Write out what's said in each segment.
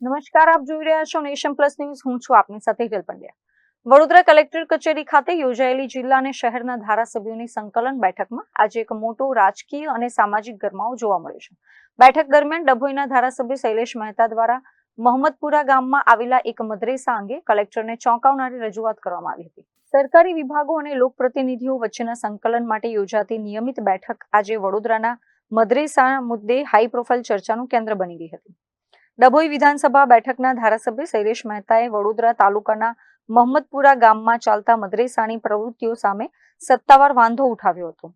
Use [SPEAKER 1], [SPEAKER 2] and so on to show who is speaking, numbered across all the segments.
[SPEAKER 1] નમસ્કાર, આપ જોઈ રહ્યા છો નેશન પ્લસ ન્યૂઝ. હું છું આપની સાથે હિરલ પંડ્યા. વડોદરા કલેક્ટર કચેરી ખાતે યોજાયેલી જિલ્લા અને શહેરના ધારાસભ્યોની સંકલન બેઠકમાં આજે એક મોટો રાજકીય અને સામાજિક ગરમાવો જોવા મળ્યો છે. બેઠક દરમિયાન ડભોઈના ધારાસભ્ય શૈલેષ મહેતા દ્વારા મોહમ્મદપુરા ગામમાં આવેલા એક મદ્રેસા અંગે કલેક્ટરને ચોંકાવનારી રજૂઆત કરવામાં આવી હતી. સરકારી વિભાગો અને લોકપ્રતિનિધિઓ વચ્ચેના સંકલન માટે યોજાતી નિયમિત બેઠક આજે વડોદરાના મદ્રેસા મુદ્દે હાઈ પ્રોફાઇલ ચર્ચાનું કેન્દ્ર બની ગઈ હતી. ડભોઈ વિધાનસભા બેઠકના ધારાસભ્ય શૈલેષ મહેતાએ વડોદરા તાલુકાના મોહમ્મદપુરા ગામમાં ચાલતા મદ્રેસાની પ્રવૃત્તિઓ સામે સત્તાવાર વાંધો ઉઠાવ્યો હતો.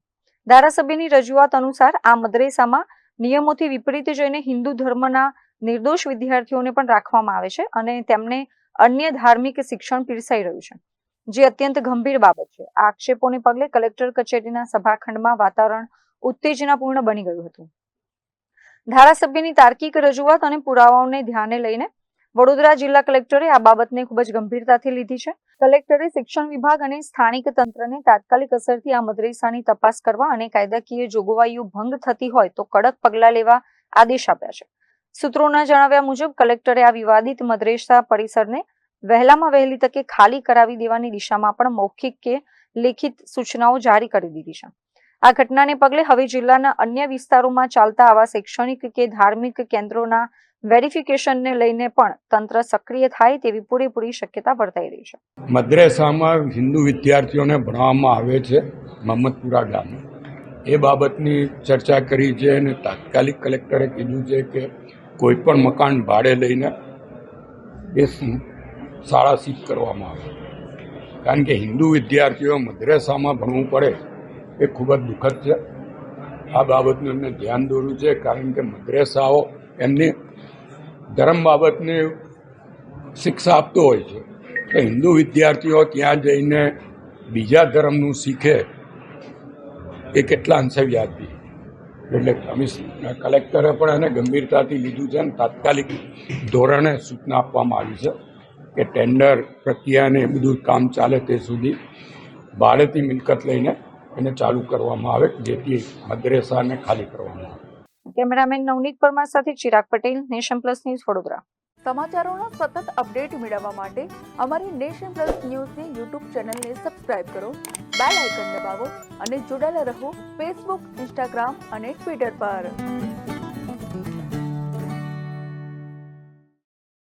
[SPEAKER 1] ધારાસભ્યની રજૂઆત અનુસાર આ મદ્રેસામાં નિયમોથી વિપરીત જઈને હિન્દુ ધર્મના નિર્દોષ વિદ્યાર્થીઓને પણ રાખવામાં આવે છે અને તેમને અન્ય ધાર્મિક શિક્ષણ પીરસાઈ રહ્યું છે, જે અત્યંત ગંભીર બાબત છે. આ આક્ષેપોને પગલે કલેક્ટર કચેરીના સભાખંડમાં વાતાવરણ ઉત્તેજનાપૂર્ણ બની ગયું હતું. ધારાસભ્યની તાર્કિક રજૂઆત અને પુરાવાઓને ધ્યાને લઈને વડોદરા જિલ્લા કલેક્ટરે આ બાબતને ખૂબ જ ગંભીરતાથી લીધી છે. કલેક્ટરે શિક્ષણ વિભાગ અને સ્થાનિક તંત્રને તાત્કાલિક અસરથી આ મદ્રેસાની તપાસ કરવા અને કાયદાકીય જોગવાઈઓ ભંગ થતી હોય તો કડક પગલાં લેવા આદેશ આપ્યા છે. સૂત્રોના જણાવ્યા મુજબ કલેક્ટરે આ વિવાદિત મદ્રેસા પરિસરને વહેલામાં વહેલી તકે ખાલી કરાવી દેવાની દિશામાં પણ મૌખિક કે લેખિત સૂચનાઓ જારી કરી દીધી છે. આ ઘટનાને પગલે હવે જિલ્લાના અન્ય વિસ્તારોમાં ચાલતા આવા શૈક્ષણિક કે ધાર્મિક કેન્દ્રોના વેરિફિકેશનને લઈને પણ તંત્ર સક્રિય થાય તેવી પૂરેપૂરી શક્યતા વર્તાઈ રહી છે.
[SPEAKER 2] મદ્રેસામાં હિન્દુ વિદ્યાર્થીઓને ભણાવવામાં આવે છે મોહમ્મદપુરા ગામે. એ બાબતની ચર્ચા કરી છે અને તાત્કાલિક કલેક્ટરે કીધું છે કે કોઈ પણ મકાન ભાડે લઈને એ શાળા સીઝ કરવામાં આવે, કારણ કે હિન્દુ વિદ્યાર્થીઓ મદ્રેસામાં ભણવું પડે એ ખૂબ જ દુઃખદ છે. આ બાબતનું એમને ધ્યાન દોર્યું છે, કારણ કે મદ્રેસાઓ એમની ધર્મ બાબતની શિક્ષા આપતો હોય છે, તો હિન્દુ વિદ્યાર્થીઓ ત્યાં જઈને બીજા ધર્મનું શીખે એ કેટલા અંશે વ્યાજબી. એટલે કલેક્ટરે પણ એને ગંભીરતાથી લીધું છે અને તાત્કાલિક ધોરણે સૂચના આપવામાં આવી છે કે ટેન્ડર પ્રક્રિયાને બધું કામ ચાલે તે સુધી ભાડેથી મિલકત લઈને એને ચાલુ કરવામાં આવે, જેથી મદ્રેસાને ખાલી કરવામાં આવે.
[SPEAKER 1] કેમેરામેન નવનીત પરમાર સાથે Chirag Patel, Nation Plus News, Vadodara.
[SPEAKER 3] સમાચારોના સતત અપડેટ મેળવવા માટે અમારી નેશન પ્લસ ન્યૂઝની યુટ્યુબ ચેનલને સબસ્ક્રાઇબ કરો, બેલ આઇકન દબાવો અને જોડાયેલા રહો ફેસબુક, ઇન્સ્ટાગ્રામ અને ટ્વિટર પર.